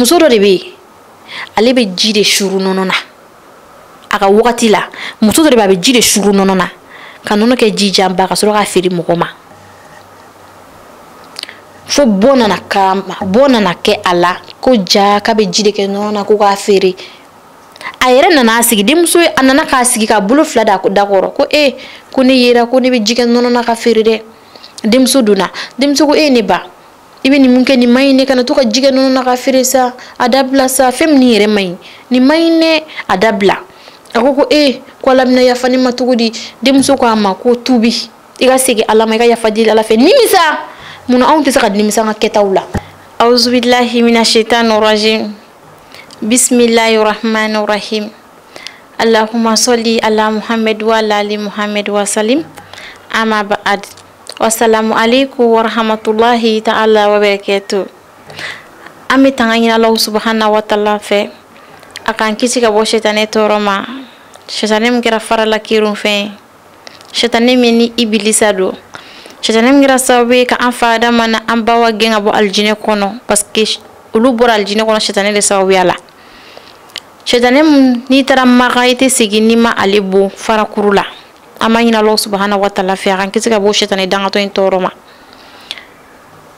muso dɔ de bɛ ale bɛ ji de suru nɔnɔ na a ka wagati la muso dɔ de bɛ a bɛ ji de suru nɔnɔ na ka nɔnɔ kɛ ji janba ka sɔrɔ k'a feere mɔgɔ ma fo bɔ nana kɛ a la ko ja k'a bɛ ji de kɛ nɔnɔ na ko k'a feere a yɛrɛ nana a sigi denmuso a nana k'a sigi k'a bolo fila da kɔrɔ ko ko ne yera ko ne bɛ ji kɛ nɔnɔ na ka feere dɛ denmuso donna denmuso ko ne ba i bɛ nin mun kɛ nin ma ɲi ne kana to ka ji kɛ nɔnɔ na ka feere sa a dabila sa fɛn min yɛrɛ ma ɲi nin ma ɲi ne a dabila a ko ko ala bɛna yafa ne ma cogo di denmuso ko a ma ko tubi i ka segin ala ma i ka yafa deli ala fɛ nimisa munna anw tɛ se ka nimisa an ka kɛtaw la auzubillahi minash shaitanir rajim bismillahir rahmanir rahim allahumma salli ala muhammad wa ala ali muhammad wa salim amma ba'd wassalamu alaikum warahmatullahi ta'ala wabarakatuh ami tangani Allah subhanahu wa ta'ala fe akan kisi ka bo shetane toroma shetane mgira farala kirun fe shetane mini ibilisa do shetane mgira sabe ka an fada mana an bawa genga bo aljine kono parce que ulu bor aljine kono shetane de sabe ala shetane ni tara magaite sigini ma alebo farakurula amanyina Allah subhanahu wa ta'ala fe akan kisi ka bo shetane dangato en toroma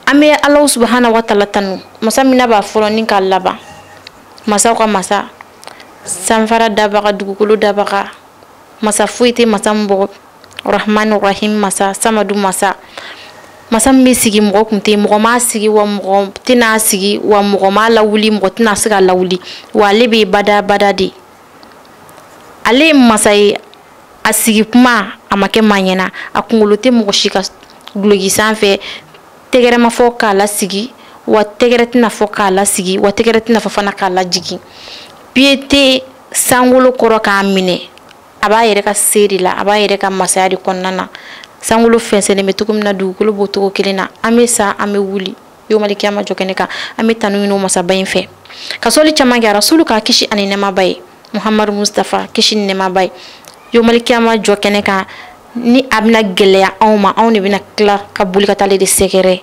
ame Allah subhanahu wa ta'ala tanu masa mina ba folo nin ka laba masa ko masa sanfara dabaga dugukolo dabaga masa fuite masa mbo rahmanur rahim masa samadu masa mi sigi mɔgɔ kun tɛ mɔgɔ ma sigi wa mɔgɔ tɛna sigi wa mɔgɔ ma lawuli mɔgɔ tɛna se ka lawuli wa ale bɛ bada de ale masa ye a sigi kuma a ma kɛ maa ɲɛna a kunkolo tɛ mɔgɔ si ka guloki sanfɛ tɛgɛrɛ ma fɔ k'a la sigi wa tɛgɛrɛ tɛna fɔ k'a la sigi wa tɛgɛrɛ tɛna fɔ fana k'a la jigin pied tɛ sankolo kɔrɔ k'a minɛ a b'a yɛrɛ ka se de la a b'a yɛrɛ ka masaya de kɔnɔna na sankolo fɛnsɛnlen bɛ cogo min na dugukolo b'o cogo kelen na an bɛ sa an bɛ wuli yomali kiyama jɔ kɛnɛ kan an bɛ tanu ɲini o masaba in fɛ ka sɔli caman kɛ rasulu ka kisi ani nɛɛmaba ye muhamadu mustafa kisi ni nɛɛmaba ye yomali kiyama jɔ kɛnɛ kan ni a bɛna gɛlɛya anw ma anw de bɛna tila ka boli ka taa ale de sɛgɛrɛ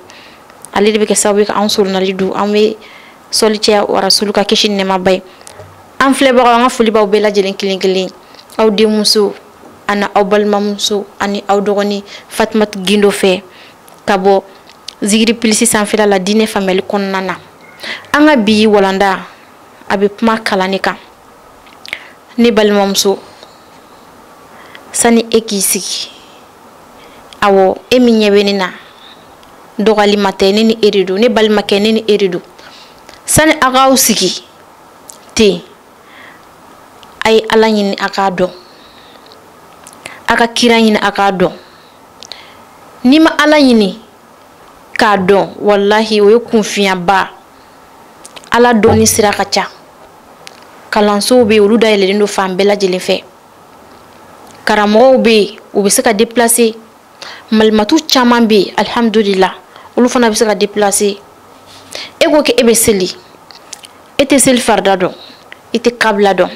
ale de bɛ kɛ sababu ye ka anw sorunali dun an bɛ sɔli caya o rasulu ka kisi ni nɛɛmaba ye an filɛbagaw an ka foli b'aw bɛɛ lajɛlen kelen kelen aw denmuso ani aw balimamuso ani aw dɔgɔni Fatumata Gindo fɛ ka bɔ Zigiri Pilisi sanfɛla la diinɛ faamuyali kɔnɔna na an ka bi walanda a bɛ kuma kalanni kan ne balimamuso sani e k'i sigi awɔ e min ɲɛ bɛ ne na dɔgɔlima tɛ ne ni e de don ne balimakɛ ne ni e de don sani a k'aw sigi ten a ye ala ɲini a k'a dɔn a ka kira ɲini a k'a dɔn n'i ma ala ɲini k'a dɔn wallahi o ye kunfiyaba ala dɔnni sira ka ca kalansow bɛ yen olu dayɛlɛlen don fan bɛɛ lajɛlen fɛ karamɔgɔw bɛ yen u bɛ se ka déplacer malimatu caman bɛ yen alhamdulillah olu fana bɛ se ka déplacer e ko k'e bɛ seli e tɛ seli farida dɔn i tɛ kabila dɔn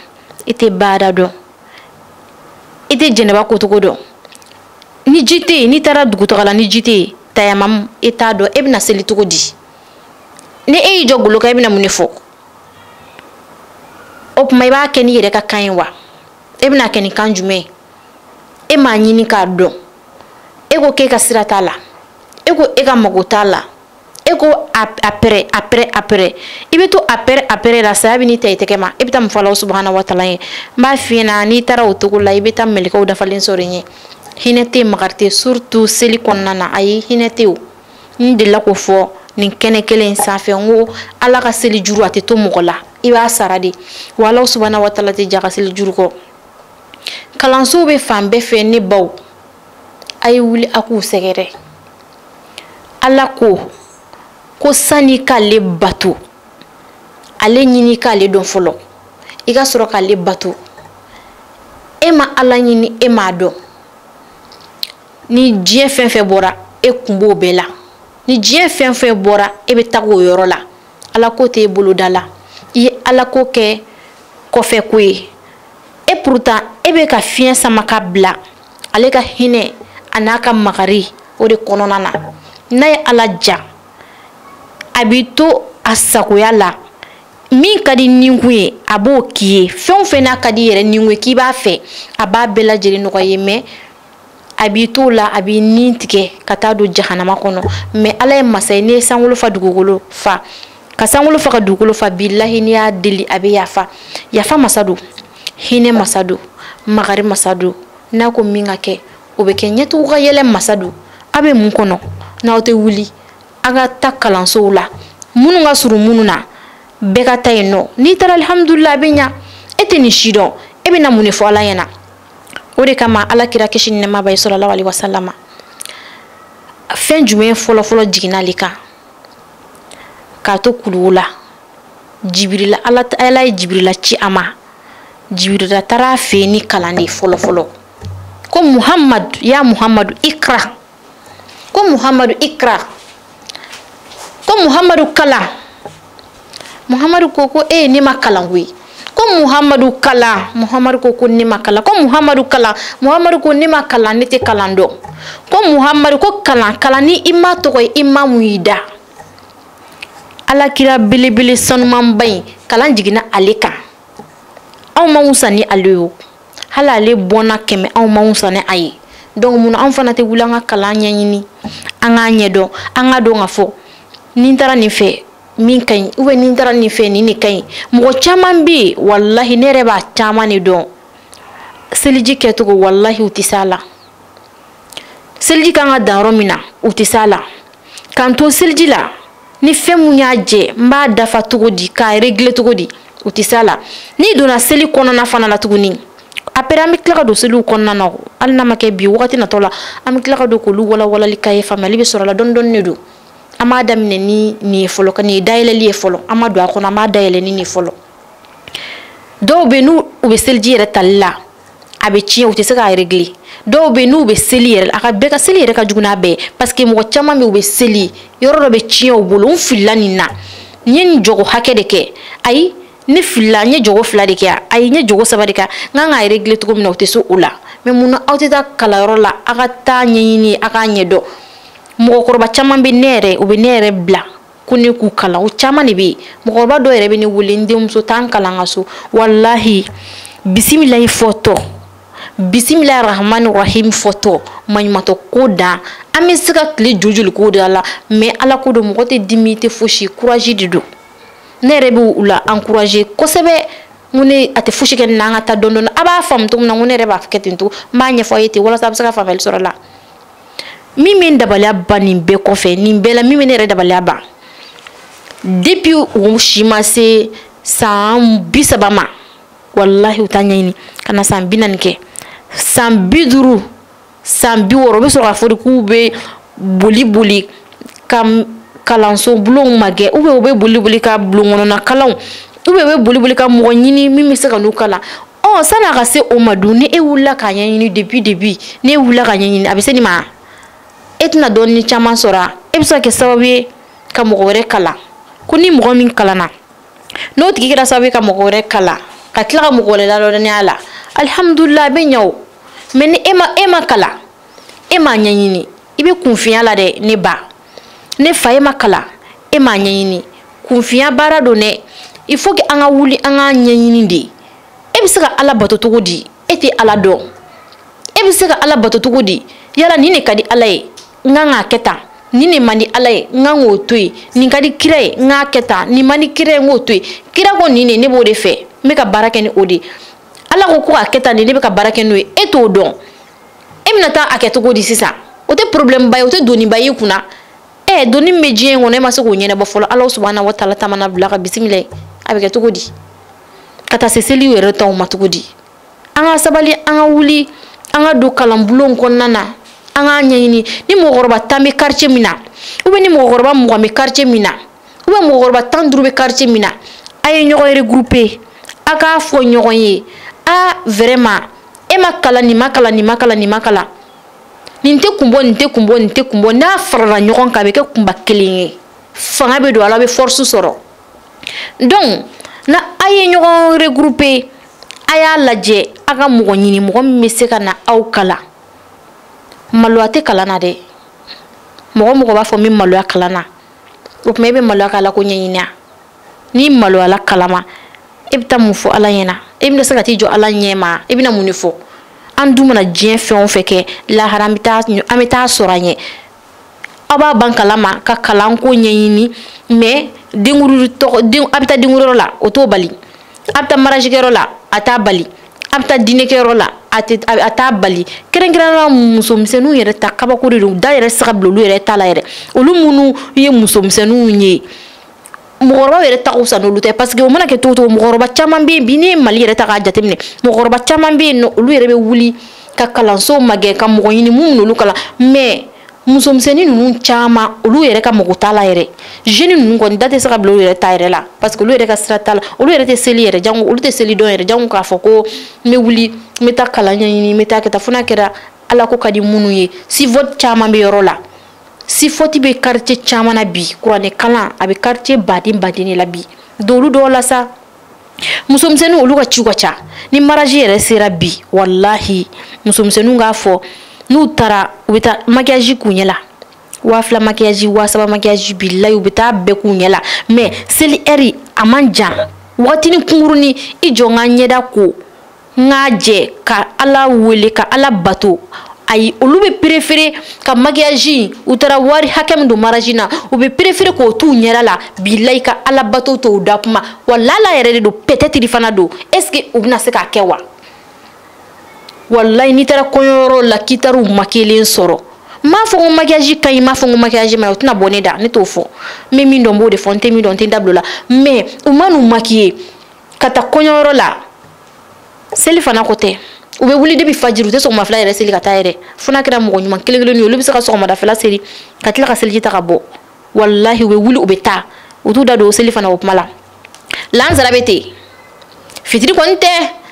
i tɛ baara dɔn i tɛ jɛnɛba kotogo dɔn ni ji tɛ yen n'i taara dugutaga la ni ji tɛ yen tayamamu e t'a dɔn e bɛna seli cogo di ni e y'i jɔ golo kan e bɛna mun de fɔ o tuma i b'a kɛ n'i yɛrɛ ka kan ye wa e bɛna kɛ ni kan jumɛn e m'a ɲini k'a dɔn e ko k'e ka sira t'a la e ko e ka mago t'a la e ko après i bɛ to après la saya bɛ n'i ta i tɛgɛ ma e bɛ taa mun fɔ Alahu subhanahu wa ta'ala ye n b'a f'i ɲɛna n'i taara o cogo la i bɛ taa mɛlɛkɛw dafalen sɔrɔ yen hinɛ tɛ makari tɛ surtout seli kɔnɔna na ayi hinɛ tɛ o n delila k'o fɔ nin kɛnɛ kelen in sanfɛ n ko ala ka seli juru a tɛ to mɔgɔ la i b'a sara de wa Alahu subhanahu wa ta'ala tɛ ja ka seli juru kɔ kalansow bɛ fan bɛɛ fɛ ne baw a ye wuli a k'u sɛgɛrɛ ala ko sani k'ale bato ale ɲini k'ale dɔn fɔlɔ i ka sɔrɔ k'ale bato e ma ala ɲini e m'a dɔn ni diɲɛ fɛn fɛn bɔra e kun b'o bɛɛ la ni diɲɛ fɛn fɛn bɔra e bɛ taga o yɔrɔ la ala ko t'e boloda la i ye ala ko kɛ kɔfɛ ko ye e pourtant e bɛ ka fiɲɛ sama ka bila ale ka hinɛ a n'a ka makari o de kɔnɔna na n'a ye ala ja a b'i to a sagoya la min ka di ninku ye a b'o k'i ye fɛn o fɛn n'a ka di yɛrɛ ninku ye k'i b'a fɛ a b'a bɛɛ lajɛlen nɔgɔya ye mais a b'i to la a b'i nin tigɛ ka taa don jahanama kɔnɔ mais ala ye masa ye n'i ye sankolo fa dugukolo fa ka sankolo fa ka dugukolo fa billahi n'i y'a deli a bɛ yafa masa don hinɛ masa don magari masa don n'a ko min ka kɛ o bɛ kɛ ɲɛtugu ka yɛlɛ masa don a bɛ mun kɔnɔ n'aw tɛ wuli a ka taa kalansow la minnu ka surun minnu na bɛɛ ka taa yen nɔ n'i taara alhamdulillah a bɛ ɲa e tɛ nin si dɔn e bɛ na mun de fɔ ala ɲɛna o de kama ala kira kisi ni nɛɛma b'a ye sallallahu alaihi wasallam fɛn jumɛn fɔlɔ jiginna ale kan k'a to kuluwo la jibirila ala ye jibirila ci a ma jibirila taara a fɛ yen ni kalan de ye fɔlɔ ko muhamadu ya muhamadu ikra ko muhamadu ikra ko muhamadu kalan muhamadu ko ne ma kalan koyi ko muhamadu kalan muhamadu ko ne ma kalan ko muhamadu kalan muhamadu ko ne ma kalan ne tɛ kalan dɔn ko muhamadu ko kalan ni i ma tɔgɔ ye i ma mun y'i da ala kira belebele sanumanba in kalan jiginna ale kan anw ma wusa ni ale ye hali ale bɔnna kɛmɛ anw ma wusa ni a ye donc mun anw fana tɛ wuli an ka kalan ɲɛɲini an k'a ɲɛdɔn an ka dɔn ka fɔ ni n taara nin fɛ min ka ɲi ou bien ni n taara nin fɛ nin de ka ɲi mɔgɔ caman bɛ yen walahi ne yɛrɛ b'a caman de dɔn seliji kɛcogo walahi u tɛ se a la seliji kan ka dan yɔrɔ min na u tɛ se a la k'an to seliji la ni fɛn mun y'a jɛ n b'a dafa cogo di k'a régler cogo di u tɛ se a la n'i donna seli kɔnɔna fana la tuguni après an bɛ tila ka don seliw kɔnɔna na hali n'a ma kɛ bi wagati natɔ la an bɛ tila ka don k'olu walawalali k'a ye faamuyali bɛ sɔrɔ a la dɔɔni de don an b'a daminɛ ni nin ye fɔlɔ ka nin ye dayɛlɛli ye fɔlɔ an ma don a kɔnɔ an b'a dayɛlɛ ni nin fɔlɔ dɔw bɛ yen n'u bɛ seliji yɛrɛ tali la a bɛ tiɲɛ u tɛ se k'a régler dɔw bɛ yen n'u bɛ seli yɛrɛ a ka bɛɛ ka seli yɛrɛ ka jugu n'a bɛɛ ye parce que mɔgɔ caman bɛ yen u bɛ seli yɔrɔ dɔ bɛ tiɲɛ u bolo n filila nin na n ye nin jogo hakɛ de kɛ ayi ne filila n ye jogo 2 de kɛ ayi n ye jogo 3 de kɛ n kan k'a régler cogo min na u tɛ se o la mais mun na aw tɛ taa kalanyɔrɔ la a ka taa ɲɛɲini a k'a ɲɛdɔn mɔgɔkɔrɔba caman bɛ ne yɛrɛ u bɛ ne yɛrɛ bila ko ne k'u kalan o caman de bɛ yen mɔgɔkɔrɔba dɔw yɛrɛ bɛ ne wele n denmuso t'an kalan ka so walahi bisimilayi fɔtɔ bisimilayi rahmani rahim fɔtɔ maɲumatɔ ko dan an bɛ se ka tile joli k'o de la mais ala ko don mɔgɔ tɛ dimi tɛ fosi courage de don ne yɛrɛ bɛ u la encourager kosɛbɛ n ko ne a tɛ fosi kɛ nin na an ka taa dɔɔni a b'a faamu cogo min na n ko ne yɛrɛ b'a kɛ ten to n b'a ɲɛfɔ a ye ten walasa a bɛ se ka faamuyali sɔrɔ a la min bɛ n dabaliya ban nin bɛɛ kɔfɛ nin bɛɛ la min bɛ ne yɛrɛ dabaliya ban depuis u si ma se san 30 ma walahi u t'a ɲɛɲini ka na san 40 kɛ san 50 san 60 u bɛ sɔrɔ k'a fɔ de k'u bɛ boli ka kalanso bulonw magɛ ou bien u bɛ boli ka bulon kɔnɔna kalanw ou bien u bɛ boli ka mɔgɔ ɲini min bɛ se ka n'u kalan san'a ka se o ma dun ni e wulila k'a ɲɛɲini depuis début ni e wulila k'a ɲɛɲini a bɛ se nin ma e tɛna dɔɔni caman sɔrɔ e bɛ se ka kɛ sababu ye ka mɔgɔ wɛrɛ kalan ko ni mɔgɔ min kalanna n'o tigi kɛra sababu ye ka mɔgɔ wɛrɛ kalan ka tila ka mɔgɔ wɛrɛ ladɔnniya a la alhamdulillah a bɛ ɲɛ o mais ni e ma kalan e m'a ɲɛɲini i bɛ kunfinya la dɛ ne ba ne fa e ma kalan e m'a ɲɛɲini kunfinya baara don dɛ il faut que an ka wuli an k'a ɲɛɲini de e bɛ se ka ala bato cogo di e tɛ ala dɔn e bɛ se ka ala bato cogo di yala nin de ka di ala ye n kan k'a kɛ tan nin de man di ala ye n kan k'o to yen nin ka di kira ye n k'a kɛ tan nin man di kira ye n k'o to yen kira ko nin de ne b'o de fɛ n bɛ ka baara kɛ ni o de ala ko k'a kɛ tan de ne bɛ ka baara kɛ n'o ye e t'o dɔn e bɛna taa a kɛ cogo di sisan o tɛ problème ba ye o tɛ doniba ye i kunna doni min bɛ diɲɛ in kɔnɔ e ma se k'o ɲɛnabɔ fɔlɔ ala subhanahu wa taala ta mana bila ka bisimila a bɛ kɛ cogo di ka taa se seliw yɛrɛ t'anw ma cogo di an ka sabali an ka wuli an ka don kalanbulon kɔnɔna na an k'a ɲɛɲini ni mɔgɔkɔrɔba 10 bɛ quartier min na ou bien ni mɔgɔkɔrɔba 20 bɛ quartier min na ou bien mɔgɔkɔrɔba 15 bɛ quartier min na a ye ɲɔgɔn regrouper a k'a fɔ ɲɔgɔn ye vraiment e ma kalan nin ma kalan nin ma kalan nin ma kalan nin tɛ kun bɔ nin tɛ kun bɔ nin tɛ kun bɔ n'a farala ɲɔgɔn kan a bɛ kɛ kunba kelen ye fanga bɛ don a la a bɛ force sɔrɔ donc na a ye ɲɔgɔn regrouper a y'a lajɛ a ka mɔgɔ ɲini mɔgɔ min bɛ se ka na aw kalan maloya tɛ kalan na dɛ mɔgɔ b'a fɔ min maloya kalan na o tuma e bɛ maloya k'a la ko ɲɛɲini ni malo ala kalama e bita mun fo ala ɲɛna e bɛna se ka t'i jɔ ala ɲɛma e bɛna mun de fɔ an dun mana diɲɛ fɛn o fɛn kɛ lahara an bɛ taa sɔrɔ a ɲɛ aw b'a ban kalama ka kalanko ɲɛɲini mais a bɛ taa denkuru la o t'o bali a bɛ taa mariage kɛyɔrɔ la a t'a bali a bɛ taa dinɛkɛyɔrɔ la a t'a bali kɛrɛnkɛrɛnnenya musomisɛnninw yɛrɛ ta kabako de don da yɛrɛ saga bila olu yɛrɛ ta la yɛrɛ olu minnu ye musomisɛnninw ye mɔgɔkɔrɔbaw yɛrɛ ta ka fisa n'olu tɛ parce que o mana kɛ cogo o cogo mɔgɔkɔrɔba caman bɛ yen bi n'i ye Mali yɛrɛ ta k'a jateminɛ mɔgɔkɔrɔba caman bɛ yen nɔ olu yɛrɛ bɛ wuli ka kalanso magɛ ka mɔgɔ ɲini mun n'olu kalan mais musomisɛnnin ninnu caman olu yɛrɛ ka mɔgɔ t'a la yɛrɛ jeune ninnu kɔni da tɛ se ka bila olu yɛrɛ ta yɛrɛ la parce que olu yɛrɛ ka sira t'a la olu yɛrɛ tɛ seli yɛrɛ jango olu tɛ seli dɔn yɛrɛ jango k'a fɔ ko n bɛ wuli n bɛ taa kalan ɲɛɲini n bɛ taa kɛ tan fo n'a kɛra ala ko ka di minnu ye sivote caman bɛ yɔrɔ la sivote bɛ quartier caman na bi kuranɛ kalan a bɛ quartier baden de la bi dɔw dɔw la sa musomisɛnninw olu ka ciw ka ca ni mariage yɛrɛ sera bi wallahi musomisɛnninw k'a fɔ n'u taara u bɛ taa maquillage k'u ɲɛ la 2000 maquillage 3000 maquillage billahi u bɛ taa bɛɛ k'u ɲɛ la mais seli heure a man jan wagatinin kunkurunin i jɔ n ka ɲɛda ko n k'a jɛ ka ala wele ka ala bato ayi olu bɛ préférer ka maquillage u taara wari hakɛ min don mariage na u bɛ préférer k'o t'u ɲɛda la billahi ka ala bato to u da kuma wala ala yɛrɛ de don peut-être fana don est-ce que u bɛna se k'a kɛ wa wallahi n'i taara kɔɲɔyɔrɔ la k'i taara u maquiller sɔrɔ m'a fɔ ko maquillage ka ɲi m'a fɔ ko maquillage ma ɲi o tɛna bɔ ne da ne t'o fɔ n bɛ min dɔn n b'o de fɔ n tɛ min dɔn n tɛ n da bila o la mais u ma n'u maquiller ka taa kɔɲɔyɔrɔ la seli fana ko tɛ u bɛ wuli depuis fajiri u tɛ sɔgɔmafɛla yɛrɛ seli ka taa yɛrɛ fo n'a kɛra mɔgɔ ɲuman kelen kelen ye olu bɛ se ka sɔgɔmadafɛla seli ka tila ka seliji ta ka bɔ wallahi u bɛ wuli u bɛ taa u t'u da don o seli fana o kuma la lansara bɛ ten fitiri kɔni tɛ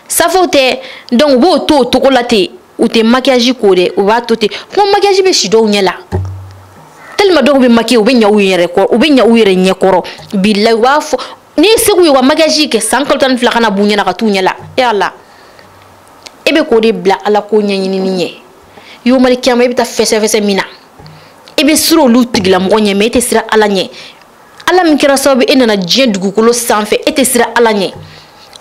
safo tɛ donc u b'o to o togo la ten u tɛ maquillage ko dɛ u b'a to ten ko maquillage bɛ si dɔw ɲɛ la tellement dɔw bɛ maquiller u bɛ ɲa u yɛrɛ kɔrɔ u bɛ ɲa u yɛrɛ ɲɛ kɔrɔ billahi u b'a fɔ n'i ye segu ye u ka maquillage kɛ san kalo 12 kana b'u ɲɛna ka t'u ɲɛ la e ala e bɛ k'o de bila ala ko ɲɛɲinini ɲɛ yomali kiyama e bɛ taa fɛsɛfɛsɛ min na e bɛ siran olu tigilamɔgɔ ɲɛ mais e tɛ siran ala ɲɛ ala min kɛra sababu e nana diɲɛ dugukolo sanfɛ e tɛ siran ala ɲɛ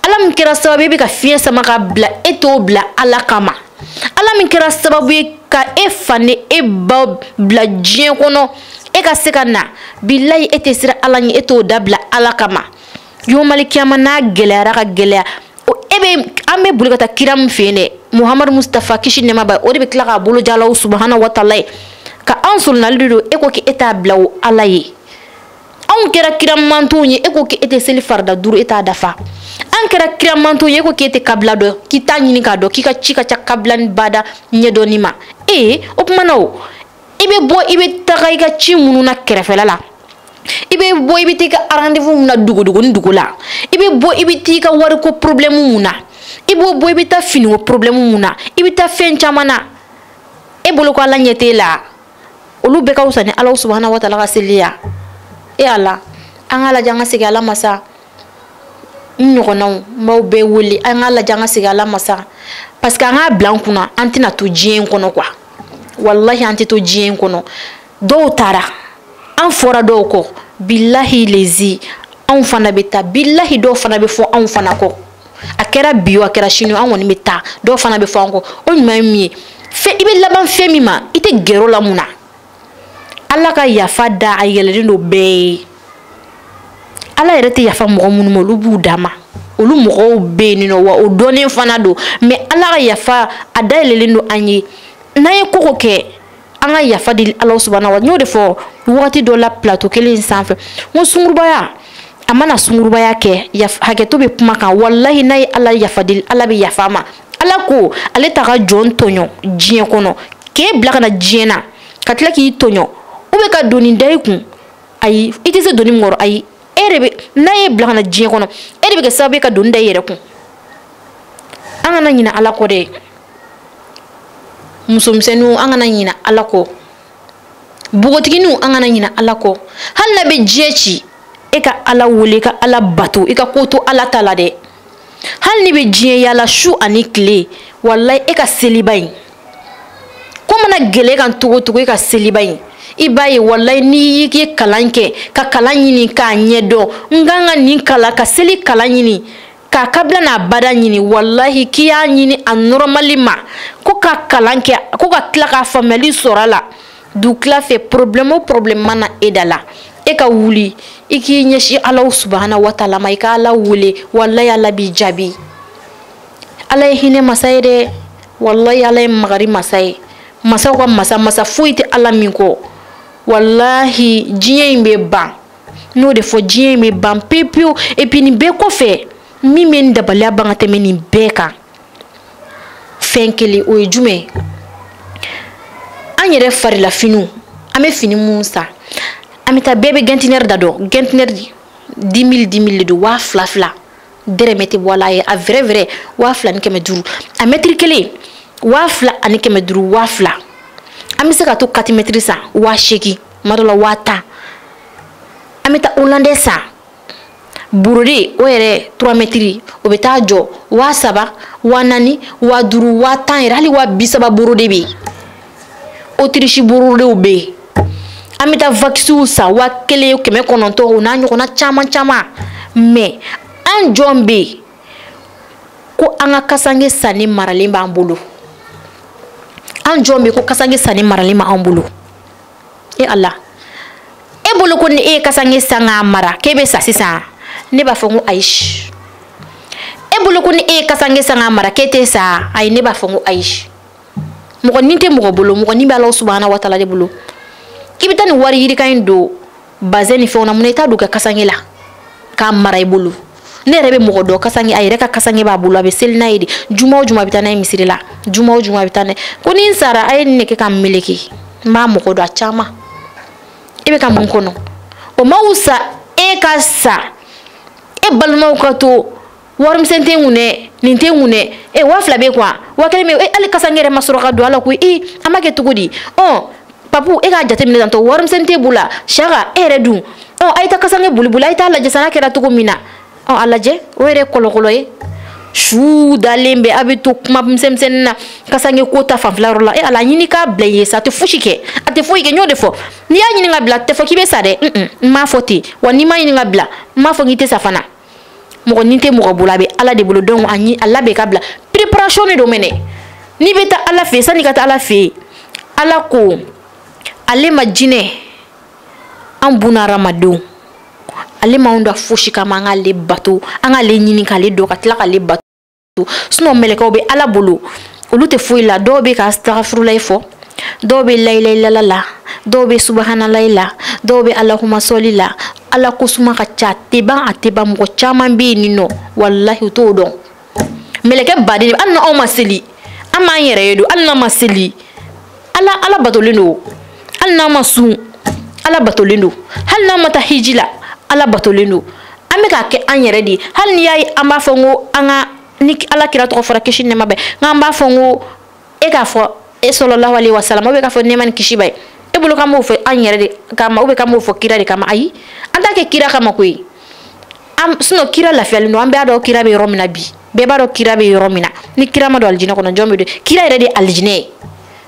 ala min kɛra sababu e bɛ ka fiɲɛ sama ka bila e t'o bila ala kama ala min kɛra sababu ye ka e fa ni e ba bila diɲɛ kɔnɔ e ka se ka na billahi e tɛ siran ala ɲɛ e t'o da bila ala kama yomali kiyama n'a gɛlɛyara ka gɛlɛya an bɛ boli ka taa kira min fɛ yen dɛ Muhamadu Mustafa kisi nɛɛma b'a ye o de bɛ tila k'a bolo ja Alahu subahana wa taala ye ka an solonali de don e ko k'e t'a bila o ala ye anw kɛra kira mantonw ye e ko k'e tɛ seli farida 5 e t'a dafa an kɛra kira mantonw ye e ko k'e tɛ kabila dɔn k'i t'a ɲini k'a dɔn k'i ka ci ka ca kabila ni bada ɲɛdɔnni ma o tuma na o i bɛ bɔ i bɛ taga i ka ci minnu na kɛrɛfɛla la i bɛ bɔ i bɛ taa i ka rendez-vous mun na dugu la i bɛ bɔ i bɛ taa i ka wariko problème mun na i b'o bɔ i bɛ taa finiko problème mun na i bɛ taa fɛn caman na e bolo ko ala ɲɛ t'e la olu bɛɛ ka wusa ni Alahu subahana wa taala ka seli ya e ala an ka lajɛ an ka segin ala ma sa n ɲɔgɔnnaw n b'aw bɛɛ wele an ka lajɛ an ka segin ala ma sa parce que an k'a bila an kunna an tɛna to diɲɛ in kɔnɔ quoi wallahi an tɛ to diɲɛ in kɔnɔ dɔw taara an fɔra dɔw kɔ billahi lezi anw fana bɛ taa billahi dɔw fana bɛ fɔ anw fana kɔ a kɛra bi o a kɛra sini an kɔni bɛ taa dɔw fana bɛ fɔ an kɔ o ɲuman ye min ye i bɛ laban fɛn min ma i tɛ gɛrɛ o la mun na ala ka yafa da a yɛlɛlen don bɛɛ ye ala yɛrɛ tɛ yafa mɔgɔ minnu ma olu b'u dama olu mɔgɔw bɛ yen nɔ wa o dɔnnen fana don mais ala ka yafa a da yɛlɛlen don an ye n'an ye koko kɛ an ka yafa di Alahu subahana wa taala n y'o de fɔ wagati dɔ la plateau kelen sanfɛ n ko sungurubaya a mana sungurubaya kɛ hakɛto bɛ kuma kan wallahi n'a ye ala yafa di ala bɛ yafa ma ala ko ale t'a ka jɔn tɔɲɔ diɲɛ kɔnɔ k'e bila ka na diɲɛ na ka tila k'i tɔɲɔ ou bien ka doni da i kun ayi i tɛ se doni min kɔrɔ ayi e de bɛ n'a ye bila ka na diɲɛ kɔnɔ e de bɛ kɛ sababu ye ka doni da i yɛrɛ kun an kana ɲinɛ ala kɔ dɛ musomisɛnninw an kana ɲinɛ ala kɔ bogotigininw an kana ɲinɛ ala kɔ hali n'a bɛ diɲɛ ci e ka ala wele ka ala bato i ka ko to ala ta la dɛ hali ni bɛ diɲɛ yala su ani tile wallahi e ka seliba in ko mana gɛlɛ kan togo togo e ka seliba in ibaye wallahi ni yiki kalanke ka kalanyini ka nyedo nganga ni kala ka seli kalanyini ka kabla na bada nyini wallahi kiya nyini anormalima ko ka kalanke ko ka kla ka family sorala du kla fe problème mana edala e ka wuli iki nyeshi Allah subhanahu wa ta'ala mai ka Allah wuli wallahi Allah bi jabi Allah hine masayde wallahi Allah magari masay masa ko masa fuiti Allah minko wallahi jiye imbe ban no de fo jiye imbe ban pepiu et puis ni be ko fe mi men dabala bangate meni beka fenkeli o jume anyere fari la finu ame fini musa amita bebe gentiner dado gentiner 10 000 do wa fla dere meti wala e a vrai wa fla ni keme duru a metri kele wa fla ani keme duru wa fla amisa ka to 4 metri sa wa sheki madola wata amita holandesa burudi o yere 3 metri o beta jo wa saba wa nani wa duru wa tan hali wa bisaba burudi bi autriche burudi o be amita vaccine sa wa kele keme kononto o na nyoko na chama mais an jombe ko anga kasange sani maralimba ambulu an jombe ko kasange sani maralimba ambulu e Allah e bolo ko ni e kasange sanga mara kebe sa sisa ne ba fongu aish e bolo ko ni e kasange sanga mara kete sa ay ne ba fongu aish mo ko ninte mo bolo mo ko ni ba Allah subhanahu wa ta'ala de bolo kibita ni wari yiri kan do bazeni fe ona muneta do ka kasange la ka mara e bolo ne rebe mo do kasange ay reka kasange ba bolo abe selna yidi juma bitana misiri la juma bitana ko ni sara ay ne ke kam miliki ma mo ko do achama ebe kam mun kono o mausa e kasa e balma ko to warum sente ngune ninte ngune e wa flabe kwa wa kele me e ale kasange re masoro ka do ala ko e amake tugudi oh papu e ga jate mi tanto warum sente bula shaga e redu oh ay ta kasange bulbula ay ta la jasana kera tugo mina oh alaje were kolokolo e shu dalembe abitu kuma msemsenna kasange kota faflarola e ala nyini ka bleye sa te fushike ate foike nyode fo ni ya nyini ngabla te fo kibe sade ma foti wani ma nyini ngabla ma fo ngite safana mo ninte mo bulabe ala de bulu don anyi ala be kabla préparation ne domene ni beta ala fe sani kata ala fe ala ko ale majine ambuna ramadu ale maunda fushi kama ngale bato angale nyini kale do katla kale bato suno meleka obe ala bulu ulute fuila dobe ka astaghfirullah fo dobe la ilaha illallah dobe subhanallah dobe allahumma salli la ala kusuma ka chate ba ateba mo chama bi nino wallahi to do meleke badi anna o masili ama yere yedo anna masili ala batolendo anna masu ala batolendo halna mata hijila ala batolendo ameka ke anyere di hal ni yayi amba fongo anga ni ala kira to fara kishin ne mabe ngamba fongo e ka fo e sallallahu alaihi wasallam obe ka fo ne man kishibai e bulu kama fo anyere di kama obe kama fo kira di kama ayi anda ke kira kama koi am suno kira la fiali no ambe ado kira be romina bi be bado kira be romina ni kira ma do aljina ko no jombe de kira ere de aljine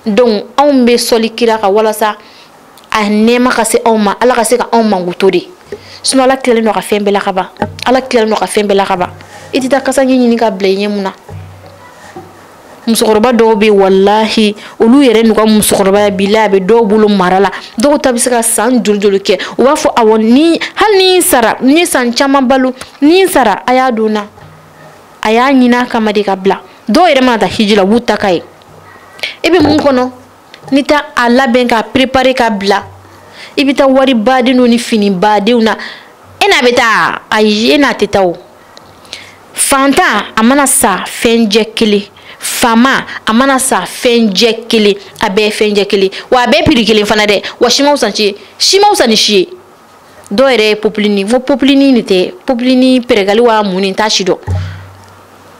donc on be soli kira ka wala sa a nema ka se oma ala ka se ka on mangutodi suno ala kile no ka fembe la kaba ala kile no ka fembe la kaba itita kasangi nyini ka blenye muna musokoroba do be wallahi olu yere nuka musokoroba bila be do bulu marala do tabisaka san juljulu ke wa fo awon ni hal ni sara ni san chama balu ni sara aya duna aya nyina kama de kabla do yere ma da hijila wuta kai ebe mun kono nita ala ben ka préparer kabla ibita wari badi no ni fini badi una ena beta ay ena tetaw fanta amana sa fenje kili fama amana sa fenje kili abe fenje kili wa be piri kili fana de wa shima usani shi do ere poplini vo poplini nite poplini peregali wa muni ta shido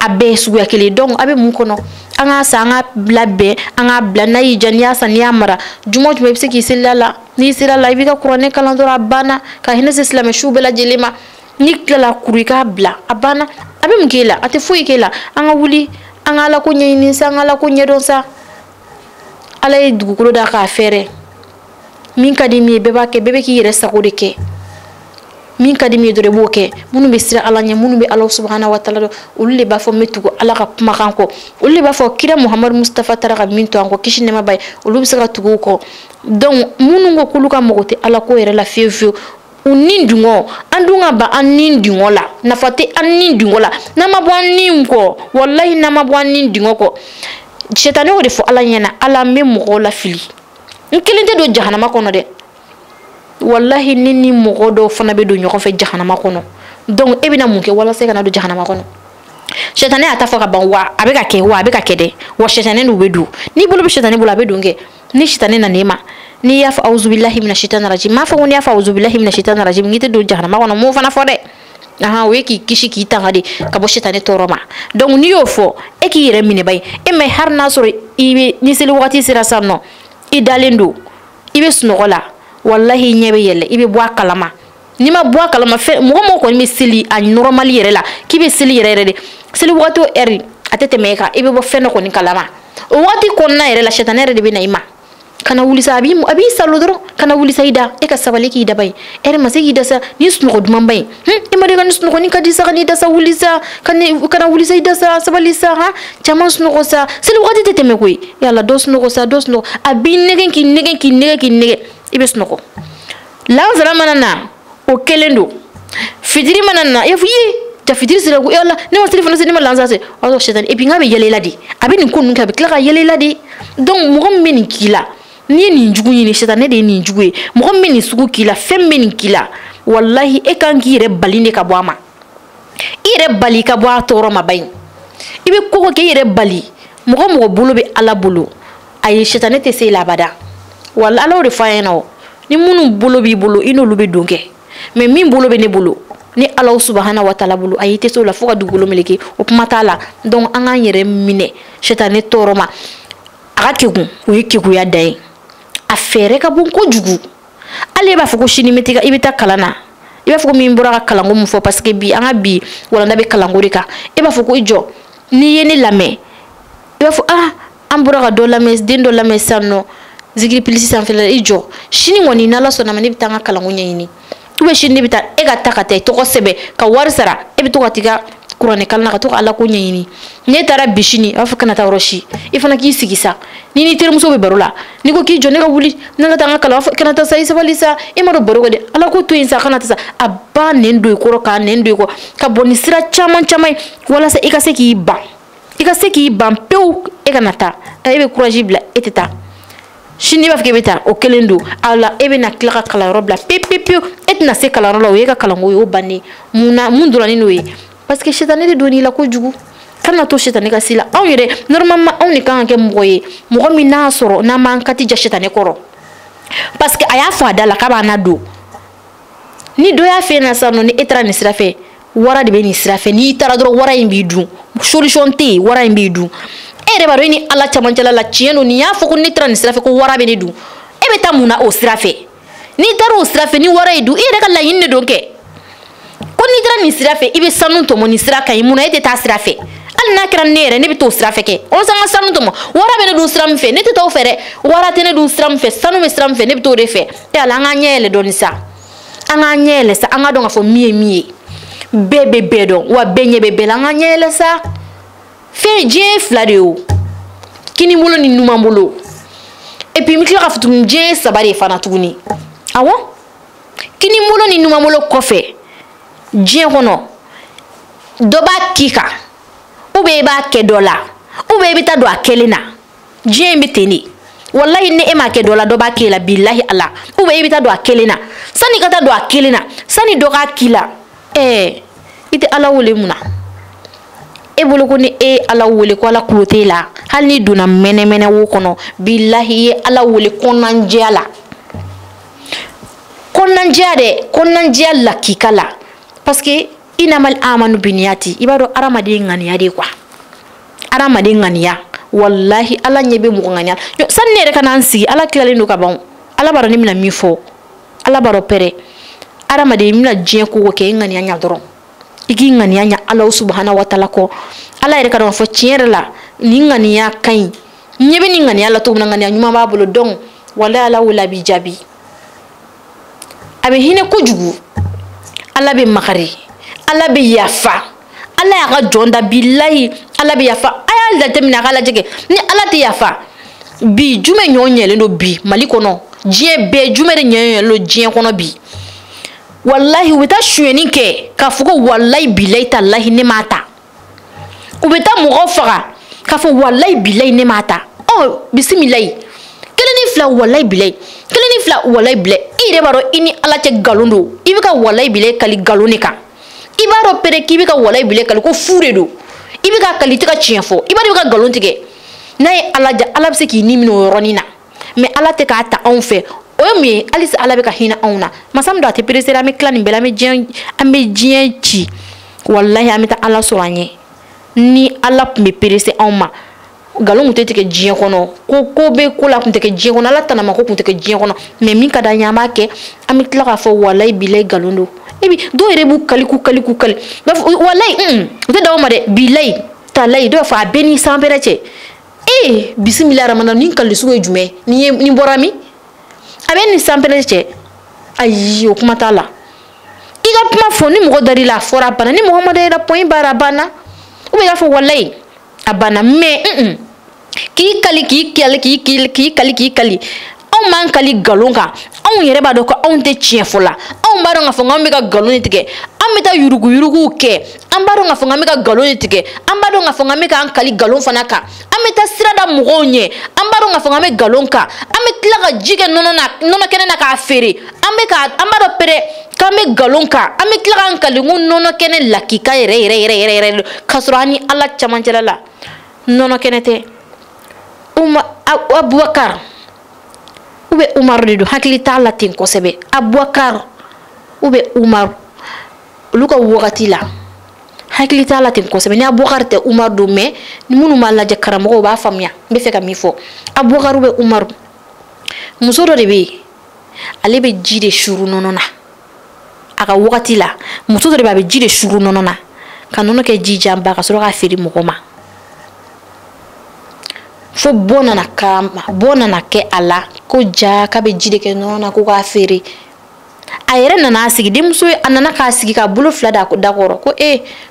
abe suya kili donc abe mun kono anga sa anga blabe anga blana yijania sania mara jumo bse ki silala ni silala ibika qur'ane kalandora bana ka hinese islam shubela jelema nikla kurika bla abana abe mkela ate fuyi kela anga wuli anga la ko nyini sa anga la ko nyedon sa ala dugukulo da ka fere min ka di mi bɛɛ b'a kɛ bɛɛ bɛ k'i yɛrɛ sago de kɛ min ka di mi dɔrɔn i b'o kɛ minnu bɛ siran Ala ɲɛ minnu bɛ Ala subahana wa taala dɔn olu de b'a fɔ n bɛ tugu Ala ka kumakan kɔ olu de b'a fɔ kira Muhamadu Mustafa taara ka min to an kɔ kisi nɛɛma b'a ye olu bɛ se ka tugu o kɔ donc minnu ko k'olu ka mago tɛ Ala ko yɛrɛ la fiyewu fiyewu u ni dungɔ an dun ka ban an ni dungɔ la nafa tɛ an ni dungɔ la n'an ma bɔ an ni kɔ walahi n'an ma bɔ an ni dungɔ kɔ shetani y'o de fɔ Ala ɲɛna Ala n bɛ mɔgɔw lafili n kelen tɛ don jahanama kɔnɔ dɛ wallahi ni mɔgɔ dɔw fana bɛ don ɲɔgɔn fɛ jahanama kɔnɔ donc e bɛna mun kɛ walasa kana don jahanama kɔnɔ shetani y'a ta fɔ ka ban wa a bɛ ka kɛ dɛ wa shetani n'u bɛ don n'i bolo bɛ shetani bolo a bɛ don kɛ ni shetani nana e ma n'i y'a fɔ auzubillahi minash shaitani rajim m'a fɔ ko n'i y'a fɔ auzubillahi minash shaitani rajim n'i tɛ don jahanama kɔnɔ m'o fana fɔ dɛ o ye k'i kisi k'i tanga de ka bɔ shetani tɔɔrɔ ma donc n'i y'o fɔ e k'i yɛrɛ minɛ ba ye e mɛ hari n'a sɔrɔ i bɛ ni seli wagati sera sisan nɔ i dalen don i bɛ sunɔgɔ la wallahi ɲɛ bɛ yɛlɛ i bɛ bɔ a kalama n'i ma bɔ a kalama mɔgɔ kɔni bɛ seli a normal yɛrɛ la k'i bɛ seli yɛrɛ de seli wagati o heure a tɛ tɛmɛ e kan i bɛ bɔ fɛn dɔ kɔni kalama o wagati kɔnɔna yɛrɛ la shetani yɛrɛ de bɛ na i ma kana wuli sa a b'i salo dɔrɔn kana wuli sa i da e ka sabali k'i daba ye heure ma se k'i da sa ni sunɔgɔ duman ba ye e ma de ka ni sunɔgɔni ka di sa ka n'i da sa wuli sa kana wuli sa i da sa sabali sa caman sunɔgɔ sa seli wagati tɛ tɛmɛ koyi yala dɔ sunɔgɔ sa dɔ sunɔgɔ a b'i nɛgɛ k'i nɛgɛ i bɛ sunɔgɔ lansara mana na o kelen don fitiri mana na e fɔ ye ja fitiri sera ko yala ne ma seli fana se ne ma lansara se o y'a sɔrɔ shetani et puis n k'a bɛ yɛlɛ i la de a bɛ nin ko ninnu kɛ a bɛ tila ka yɛlɛ i la de donc mɔgɔ min bɛ nin k'i la n'i ye nin jugu ɲini shetani de ye nin jugu ye mɔgɔ min bɛ nin sugu k'i la fɛn min bɛ nin k'i la wallahi e kan k'i yɛrɛ bali de ka bɔ a ma i yɛrɛ bali ka bɔ a tɔɔrɔ ma ba in i bɛ ko kɛ i yɛrɛ bali mɔgɔ bolo bɛ Ala bolo ayi shetani tɛ se i la abada wala Ala o de fɔ an ɲɛna o ni minnu bolo b'i bolo i n'olu bɛ don kɛ mais min bolo bɛ ne bolo ni Ala subahana wa taala bolo ayi tɛ se o la fo ka dugukolo meleke o kuma t'a la donc an k'an yɛrɛ minɛ shetani tɔɔrɔ ma a ka kegun o ye kegunya dan ye a fɛɛrɛ ka bon kojugu ale b'a fɔ ko sini i bɛ taa kalan na i b'a fɔ ko min bɔra ka kalanko mun fɔ parce que bi an ka bi walanda bɛ kalanko de kan e b'a fɔ ko i jɔ n'i ye ne lamɛn i b'a fɔ an bɔra ka dɔ lamɛn den dɔ lamɛn sisan nɔ zikiri pilisi sanfɛla i jɔ sini kɔni n'Ala sɔnna ma ne bɛ taa an ka kalanko ɲɛɲini ou bien sini ne bɛ taa e ka taa ka taa i tɔgɔ sɛbɛn ka wari sara e bɛ to ka t'i ka kuranɛ kalan na ka to ka Ala ko ɲɛɲini n'e taara bi sini a b'a fɔ kana taa yɔrɔ si i fana k'i sigi sa ni n'i terimuso bɛ baro la n'i ko k'i jɔ ne ka wuli ne ka taa an ka kalan kana taa sa i sabali sa e ma dɔn baro kɛ dɛ Ala ko to yen sa kana taa sa a ba nɛn don i kɔrɔ k'a nɛn don i kɔ ka bɔ ni sira caman ye walasa i ka se k'i ban pewu e kana taa e bɛ courage bila e tɛ taa sini b'a fɔ k'e bɛ taa o kelen don a la e bɛna tila ka kalanyɔrɔ bila pewu e tɛna se kalanyɔrɔ la o ye ka kalanko ye o bannen mun dɔrɔn n'o ye parce que shetani de donn'i la kojugu kana to shetani ka si la anw yɛrɛ normalement anw de kan ka kɛ mɔgɔ ye mɔgɔ min n'a sɔrɔ n'an m'an kati ja shetani kɔrɔ parce que a y'a fɔ a da la k'a b'a na don ni dɔ y'a fɛ yen na sisan nɔ ni e taara nin sira fɛ wara de bɛ nin sira fɛ n'i taara dɔrɔn wara in b'i dun solution tɛ yen wara in b'i dun e yɛrɛ b'a dɔn e ni Ala cɛmancɛla la tiɲɛ don nin y'a fɔ ko ne taara nin sira fɛ ko wara bɛ ne dun e bɛ taa mun na o sira fɛ n'i taara o sira fɛ ni wara y'i dun e yɛrɛ ka laɲini de don kɛ ko n'i taara nin sira fɛ i bɛ sanu tɔmɔ nin sira kan mun na e tɛ taa sira fɛ hali n'a kɛra ne yɛrɛ ne bɛ t'o sira fɛ kɛ o san ka sanu tɔmɔ wara bɛ ne dun sira min fɛ ne tɛ taa o fɛ dɛ wara tɛ ne dun sira min fɛ sanu bɛ sira min fɛ ne bɛ t'o de fɛ e ala an k'an ɲɛ yɛlɛ dɔɔni sa an k'an ɲɛ yɛlɛ sa an ka dɔn k'a fɔ min ye min ye bɛɛ bɛ bɛɛ dɔn wa bɛɛ ɲɛ bɛ bɛɛ la an k'an ɲɛ yɛlɛ sa fɛn diɲɛ ye fila de ye o kini bolo ni numan bolo et puis n bɛ tila ka fɔ tuguni diɲɛ ye saba de ye fana tuguni awɔ kini bolo ni numan bolo kɔfɛ diɲɛ kɔnɔ dɔ b'a k'i kan ou bien i b'a kɛ dɔ la ou bien i bɛ taa don a kɛlen na diɲɛ in bɛ ten de wallahi ni e m'a kɛ dɔ la dɔ b'a k'e la bilahi ala ou bien i bɛ taa don a kɛlen na sani i ka taa don a kɛlen na sani dɔ k'a k'i la i tɛ Ala wele mun na e bolo ko ni e Ala wele ko Ala kulo t'e la hali ni donna mɛnɛmɛnɛ wo kɔnɔ bilahi i ye Ala wele kɔnɔnajɛya la kɔnɔnajɛya dɛ kɔnɔnajɛya lakika la parce que inamal amanu biniyati i b'a dɔn hadamaden ŋaniya de quoi hadamaden ŋaniya wallahi Ala ɲɛ bɛ mɔgɔ ŋaniya sani ne yɛrɛ ka na n sigi Ala tilalen don ka ban Ala b'a dɔn ne bɛna min fɔ Ala b'a dɔn pɛrɛ hadamaden i bɛna diɲɛ ko o kɛ i ŋaniya ɲa dɔrɔn i k'i ŋaniya ɲa Ala subahana wa taala kɔ Ala yɛrɛ ka dɔn k'a fɔ tiɲɛ yɛrɛ la nin ŋaniya ka ɲi ɲɛ bɛ nin ŋaniya la cogo min na ŋaniya ɲuman b'a bolo donc wallahi Ala wele a b'i jaabi abe hine kojugu ala be makari ala be yafa ala ya ga jonda billahi ala be yafa aya la temina ala jege ni ala te yafa bi jume nyonyele no bi malikono jien be jume de nyonyele lo jien kono bi wallahi wita shueni ke ka fuko wallahi billahi tallahi ne mata ubeta mo faga ka fu wallahi billahi ne mata oh bismillah keleni fla wallahi billahi keleni fla wallahi billahi ire baro ini ala te galondo ibika wallahi billahi kali galonika ibaro pere kibika wallahi billahi kali ko furedo ibika kali tika chienfo ibaro ka galontige nay ala ja ala se ki ni mino ronina mais ala te ka ta on fait o mi alisa ala be ka hina auna masam do te presera me clan bela me jien ambe jien ci wallahi amita ala soranye ni ala me presse auma galon te ke jien kono ko be ko la kunte ke jien kono ala tanama ko kunte ke jien kono mais min kada nyama ke amit la ka fo wallahi bilay galondo ebi do rebu kali wallahi te dawo ma de bilay talay do fa beni sampereche bismillah rahman ni kali suwe jume ni borami aben ni sampereche ayo kuma tala iga kuma fo ni mo dari la fora bana ni muhammad era point barabana o be fo wallahi abana me ki kali on man kali galonga on yere ba do ko on te chien fola on ba do nga fo ngam ka galon tike amita yurugu ke ambaro nga fo ngam ka galon tike ambaro nga fo ngam ka an kali galon fanaka amita sirada mugonye ambaro nga fo ngam galon ka amitla ga jige nono kene na ka fere ambaro pere kame galon ka amitla ga an kali nono kene lakika re kasrani alla chamanjala la nono kene te Abubakar ube Umar de do hakili taala tin ko sebe Abubakar ube Umar luka wakati la hakili taala tin ko sebe ni Abubakar te Umar do me ni munu mala je karamo ba famya be feka mi fo Abubakar ube Umar muso do de be ale be jide shuru nonona aka wakati la muso do de be jide shuru nonona kanono ke jijamba ka soro ka firi mokoma fo bona na ke ala ko ja ka be jide ke nona ko ka fere ayere nana asigi dimso anana ka asigi ka bulo fla da koro ko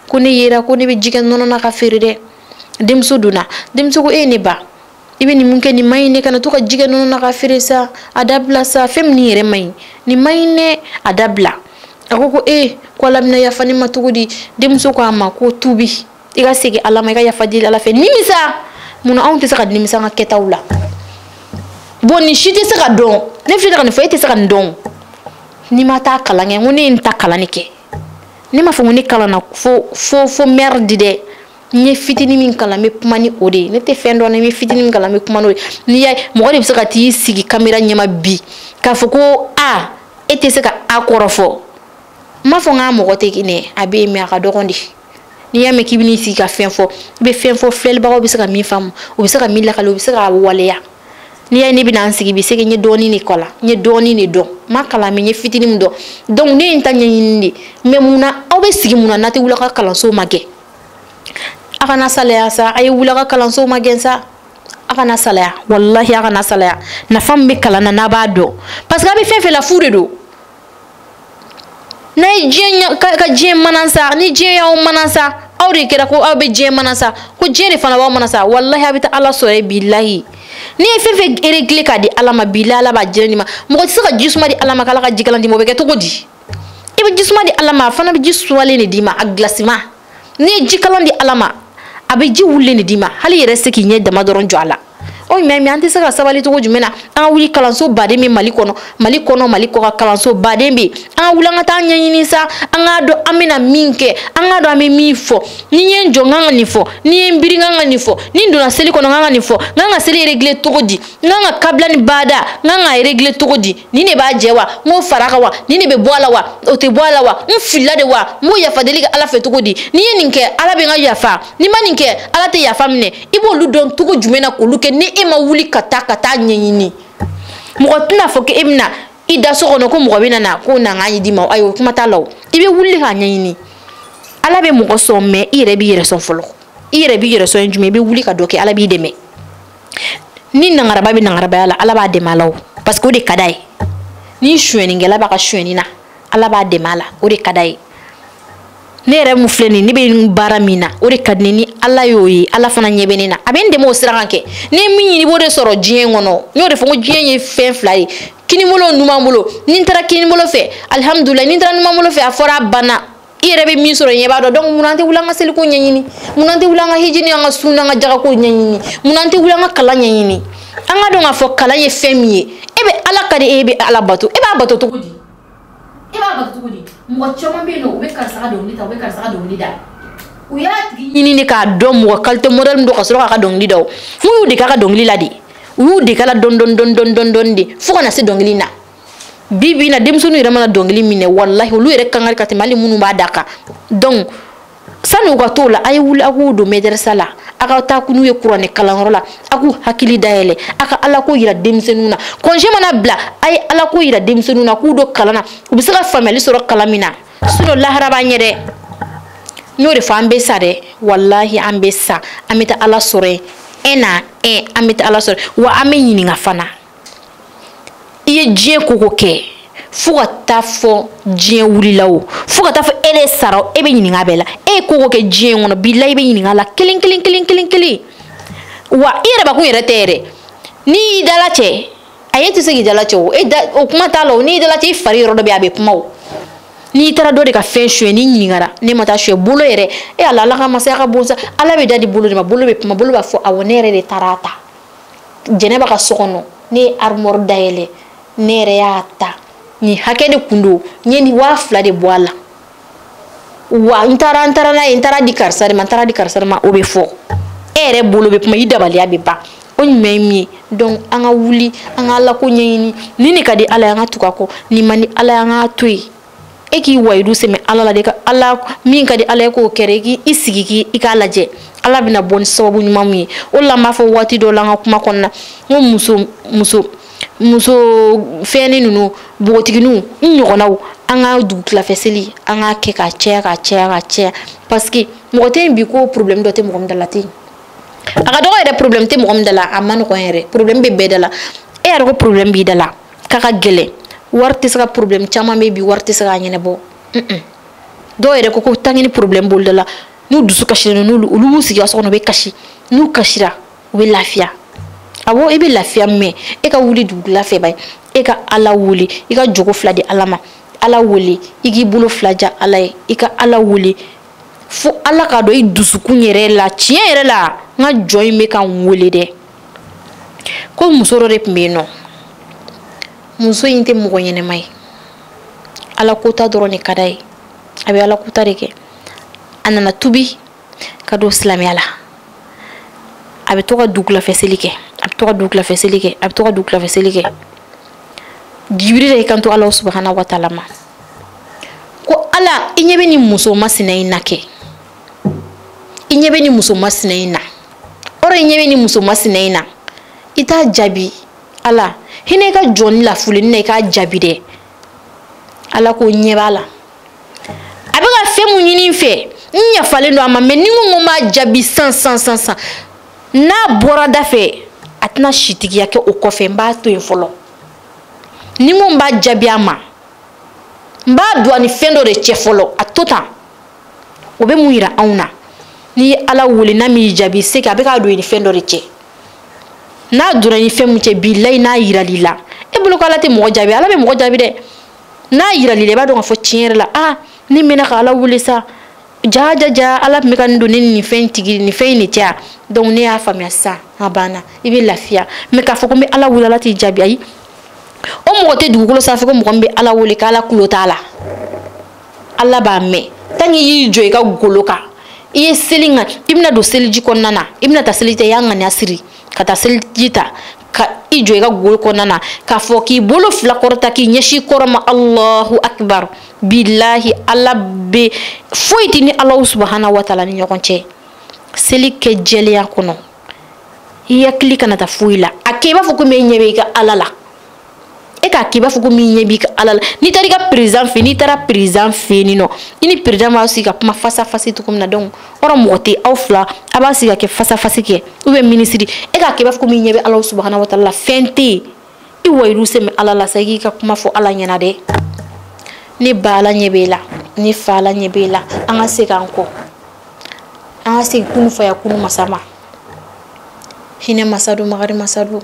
ko ne yera ko ne be jige nona na ka fere de dimso duna dimso ko ne ba ibe ni munke ni mayne kana to ka jige nona na ka fere sa adabla sa fem ni yere may ni mayne adabla ako ko ko lamna ya fani matugudi dimso ko ama ko tubi iga sigi ala may ka ya fadil ala fe nimisa muna on te saka nimisa nga ketawla boni shiti saka don ne fiti ka ne fayete saka don ni mata kala nge ngone nta kala nike ni ma fo ngone kala na fo merde de ni fiti ni min kala me pumani ode ne te fendo na me fiti ni min kala me pumani ode ni ya mo de saka ti sigi camera nyama bi ka fo ko ete saka akorofo ma fo nga mo gote kine abi me aka dokondi ni ya me kibini si ka fenfo be fenfo flel ba obi saka mi fam obi saka mi la kala obi saka waleya ni ya ni bina ansigi bi sege ni doni ni kola ni doni ni do makala me ni fitini mdo donc ni ntanya ni me muna obi sigi muna nati wula ka kala so mage aka na salaya sa ay wula ka kala so mage sa aka na salaya wallahi aka na salaya na fam be kala na ba do parce que abi fenfe la foure do na jenya ka jem manansa ni jeya o manansa awre kera ko abe jem manansa ko jeni fana wa manansa wallahi abita ala sore billahi ni fefe regle ka di alama bilala ba jeni ma mo ko saka jisuma di alama kala ka jigalandi mo be ke to godi ibe jisuma di alama fana be jiswale ni dima aglasima ni jikalandi alama abe ji wulle ni dima hali reste ki nye dama doron joala o mi anti saka sabali to jumena an wuli kalanso bade mi malikono maliko ka kalanso bade bi an wula ngata nyini sa an do amina minke an do ame mifo ni nyenjo nganga nifo ni mbiri nganga nifo ni ndo na seli kono nganga nifo nganga seli regle togodi nganga kabla ni bada nganga regle togodi ni ne ba jewa mo faraka wa ni ne be boala wa o te boala wa mfilla de wa mo ya fadelika ala fe togodi ni yeninke ala be nga yafa ni maninke ala te yafa mne ibo lu don togo jumena ko luke ni ma wuli kata nyini mo tuna foke ibna ida so kono ko mo bina na ko na ngani di ma ayo kuma talaw ibe wuli ha nyini ala be mo so me ire bi ire so folo ire bi ire so njume be wuli ka doke ala bi deme ni na ngara ba ala ba de malaw parce que o de kadai ni suɲɛni kɛla b'a ka suɲɛni na Ala b'a dɛmɛ a la o de ka d'a ye ne yɛrɛ mun filɛ nin ne bɛ baara min na o de ka di ne ni Ala y'o ye Ala fana ɲɛ bɛ ne na a bɛ n dɛmɛ o sira kan kɛ ne min ɲini b'o de sɔrɔ diɲɛ kɔnɔ n y'o de fɔ ko diɲɛ ye fɛn fila ye kinibolo numan bolo ni n taara kinibolo fɛ alihamudulilayi ni n taara numan bolo fɛ a fɔra a banna I yɛrɛ bɛ min sɔrɔ ɲɛ b'a dɔn donc mun na an tɛ wuli an ka seliko ɲɛɲini mun na an tɛ wuli an ka hiji ni an ka sun n'an ka jagako ɲɛɲini mun na an tɛ wuli an ka kalan ɲɛɲini an ka dɔn k'a fɔ kalan ye fɛn min ye e bɛ Ala ka di e bɛ Ala bato e b'a bato cogo di e b'a bato cogo di mɔgɔ caman bɛ yen nɔ u bɛ karisa ka dɔnkili ta u bɛ karisa ka dɔnkili da u y'a tigi ɲini de k'a dɔn mɔgɔ qualité modèle min don ka sɔrɔ k'a ka dɔnkili da o n'u y'u dege a ka dɔnkili la de u y'u dege a la dɔɔni de fo ka na se dɔnkili na bi na denmisɛnninw yɛrɛ mana dɔnkili minɛ wallahi olu yɛrɛ kan ka tɛmɛ hali minnu b'a da kan donc sani u ka t'o la a ye wuli a k'u don madrasa la a ka taa n'u ye kuranɛ kalanyɔrɔ la a k'u hakili dayɛlɛ a ka Ala ko yira denmisɛnninw na congé mana bila a ye Ala ko yira denmisɛnninw na k'u don kalan na u bɛ se ka faamuyali sɔrɔ kalan min na sinon lahara b'an ɲɛ dɛ n y'o de fɔ an bɛ sa dɛ wallahi an bɛ sa an bɛ taa Ala sɔrɔ yen un na un an bɛ taa Ala sɔrɔ wa an bɛ ɲininka fana I ye diɲɛ koko kɛ fo ka taa fɔ diɲɛ wulila o fo ka taa fɔ e de sara e bɛ ɲininka bɛɛ la e ye koko kɛ diɲɛ kɔnɔ bilahi I bɛ ɲininka la kelen wa I yɛrɛ bakun yɛrɛ tɛ yɛrɛ n'i y'i dala cɛ a ye tɛ se k'i dala cɛ o kuma t'a la o n'i y'i dala cɛ I fari yɔrɔ dɔ bɛ yen a bɛ kuma o n'i taara dɔ de ka fɛn suɲɛ n'i ɲininkara ne ma taa suɲɛ bolo yɛrɛ e Ala ka masaya ka bon sa Ala bɛ da di bolo de ma bolo bɛ kuma bolo b'a fɔ awɔ ne yɛrɛ de taara a ta Jɛnɛba ka so kɔnɔ ne ye armoire dayɛlɛ ne yɛrɛ y'a ta ni hakɛ de kun don n ye ni 2000 de bɔ a la wa n taara n'a ye n taara di karisa de ma o bɛ fɔ e yɛrɛ bolo bɛ kuma I dabaliya bɛ ban o ɲuman ye min ye donc an ka wuli an ka Ala ko ɲɛɲini ni ka di Ala ye an ka tugu a kɔ ni man di Ala ye an ka to yen e k'i wayidu sɛmɛ Ala la de ka Ala min ka di Ala ye k'o kɛra I sigi I k'a lajɛ Ala bɛna bɔ ni sababu ɲuman min ye o de la n b'a fɔ waati dɔw la an ka kuma kɔnɔna n ko muso fɛnni ninnu bogotigininw n ɲɔgɔnnaw an ka dugu tilafɛ seli an ka kɛ ka caya parce que mɔgɔ tɛ yen bi ko problème dɔ tɛ mɔgɔ min da la ten a ka dɔgɔ yɛrɛ problème tɛ mɔgɔ min da la a ma nɔgɔn yɛrɛ problème bɛ bɛɛ da la e yɛrɛ ko problème b'i da la k'a ka gɛlɛn wari tɛ se ka problème caman bɛ yen bi wari tɛ se k'a ɲɛnabɔ dɔw yɛrɛ ko tant que ni problème b'olu da la n'u dusu kasilen don olu b'u sigi a so kɔnɔ u bɛ kasi n'u kasira u bɛ lafiya awɔ I bɛ lafiya mais e ka wuli dugula fɛ ba e ka Ala wuli I ka jogo fila di Ala ma Ala wuli I k'i bolo fila ja Ala ye I ka Ala wuli fo Ala ka dɔn I dusukun yɛrɛ la tiɲɛ yɛrɛ la n ka jɔn in bɛ ka n wele dɛ ko muso dɔ de tun bɛ yen nɔ muso in tɛ mɔgɔ ɲɛnɛma ye Ala kota dɔrɔn de ka d'a ye a bɛ Ala kota de kɛ a nana tubi ka don silamɛya la a bɛ to ka dugulafɛ seli kɛ Jibiri de kanto Ala subhanahu wa ta'ala ma ko Ala I ɲɛ bɛ ni muso masina in na kɛ I ɲɛ bɛ ni muso masina in na ɔrɔ I ɲɛ bɛ ni muso masina in na I t'a jaabi Ala hinɛ I ka jɔnni la fuleni na I k'a jaabi dɛ Ala ko ɲɛ b'a la a bɛ ka fɛn mun ɲini n fɛ n yafalen don a ma mais ni n ko n b'a jaabi san n'a bɔra da fɛ a tɛna sitigiya kɛ o kɔfɛ n b'a to yen fɔlɔ ni n ko n b'a jaabi a ma n b'a don a ni fɛn dɔ de cɛ fɔlɔ a to tan o bɛ mun yira anw na n'i ye Ala wele n'a m'i jaabi c'est que a bɛ k'a don i ni fɛn dɔ de cɛ n'a donna ni fɛn mun cɛ bilahi n'a yiral'i la e bolo ko Ala tɛ mɔgɔ jaabi Ala bɛ mɔgɔ jaabi dɛ n'a yiral'i la i b'a dɔn k'a fɔ tiɲɛ yɛrɛ la ne mɛna ka Ala wele sa ja Ala tun bɛ ka nin don ne ni nin fɛn in de cɛ donc ne y'a faamuya sisan a banna I bɛ lafiya mais k'a fɔ ko n bɛ Ala wele Ala t'i jaabi ayi o mɔgɔ tɛ dugukolo sanfɛ ko mɔgɔ min bɛ Ala wele k'Ala kulo t'a la Ala b'a mɛn tant que I y'i jɔ I ka golo kan I ye seli ŋa I bɛna don seliji kɔnɔna na I bɛna taa seliji ta I y'a ŋaniya siri ka taa seliji ta ka I jɔ I ka golo kɔnɔna na k'a fɔ k'i bolo fila kɔrɔta k'i ɲɛsin kɔrɔ ma Allahu akbar bilahi Ala bɛ foyi tɛ ni Ala subhanahu wa ta'ala ni ɲɔgɔn cɛ seli kɛ jɛlenya kɔnɔ I hakili kana taa foyi la a kɛ I b'a fɔ ko min ɲɛ bɛ I ka Ala la e k'a kɛ I b'a fɔ ko min ɲɛ b'i ka Ala la n'i taara I ka président fɛ n'i taara président fɛ yen nɔ I ni président b'a sigi ka kuma face à face cogo min na donc ɔrɔ mɔgɔ tɛ aw fila a b'a sigi ka kɛ face à face kɛ ou bien ministre e k'a kɛ I b'a fɔ ko min ɲɛ bɛ Ala subhanahu wa ta'ala fɛn tɛ yen i wayru se me ala la sagi ka kuma fo ala ɲɛna de ni bala ɲɛbela ni fala ɲɛbela an ka se kan kɔ an ka se kunu faya kunu masama hinɛ masadu magari masadu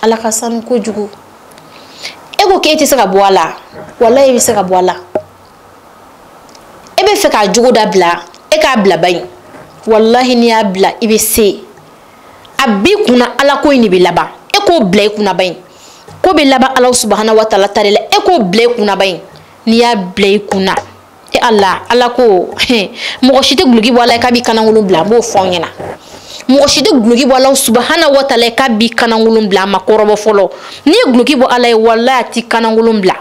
ala ka sanu kojugu e ko k'e tɛ se ka bɔ a la wallahi i bɛ se ka bɔ a la e bɛ fɛ k'a jogo dabila e k'a bila bayin wallahi n'i y'a bila i bɛ se a b'i kunna ala ko in de bɛ laban e k'o bila i kunna bayin ko bɛ laban ala subahana wa taala ta de la e k'o bila i kunna bayin n'i y'a bila i kunna e ala ko mɔgɔ si tɛ guloki bɔ ala ye k'a b'i kanangolon bila n b'o fɔ aw ɲɛna mɔgɔ si tɛ guloki bɔ ala subahana wa taala ye k'a b'i kanangolon bila a ma kɔrɔbɔ fɔlɔ n'i ye guloki bɔ ala ye wallahi a t'i kanangolon bila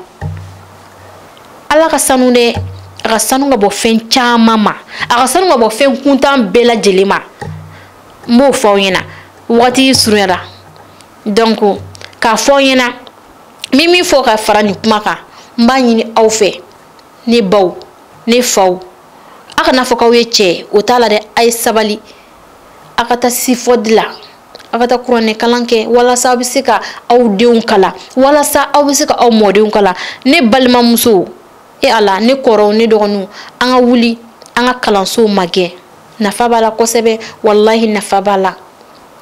ala ka sanu dɛ a ka sanu ka bɔ fɛn caman ma a ka sanu ka bɔ fɛn kuntan bɛɛ lajɛlen ma n b'o fɔ aw ɲɛna wagati surunyara donc k'a fɔ aw ɲɛna min fɔ ka fara nin kuma kan n b'a ɲini aw fɛ ne baw ne faw a kana fɔ k'aw ye cɛ o t'a la dɛ a ye sabali a ka taa sifɔdi la a ka taa kuranɛ kalan kɛ walasa aw bɛ se ka aw denw kalan walasa aw bɛ se ka aw mɔdenw kalan ne balimamuso e ala ne kɔrɔw ne dɔgɔninw an ka wuli an ka kalansow ma gɛn nafa b'a la kosɛbɛ wallahi nafa b'a la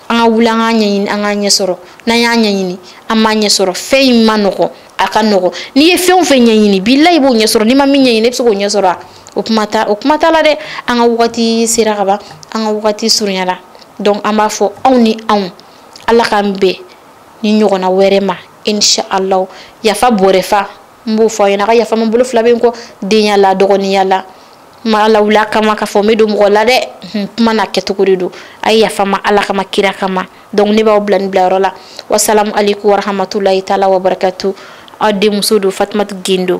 an ka wuli an ka ɲɛɲini an ka ɲɛ sɔrɔ n'an y'a ɲɛɲini an b'a ɲɛ sɔrɔ fɛn in ma nɔgɔ a ka nɔgɔ n'i ye fɛn o fɛn ɲɛɲini billahi i b'o ɲɛ sɔrɔ n'i ma min ɲɛɲini i bɛ se k'o ɲɛ sɔrɔ o kuma t'a la dɛ an ka wagati sera ka ban an ka wagati surunyara donc an b'a fɔ aw ni anw ala k'an bɛn ni ɲɔgɔnna wɛrɛ ma inshallah yafa bɔrɛ fa n b'o fɔ aw ɲɛna a ka yafa n bolo fila bɛ n kɔ denya la dɔgɔninya la ma ala wula kama k'a fɔ n bɛ don mɔgɔ la dɛ kuma n'a kɛcogo de don a ye yafa ma ala kama kira kama donc ne b'aw bila nin bilayɔrɔ la wasalamu aleykum warahmatulahi taala wabarakatu aw denmuso don fatumata gendo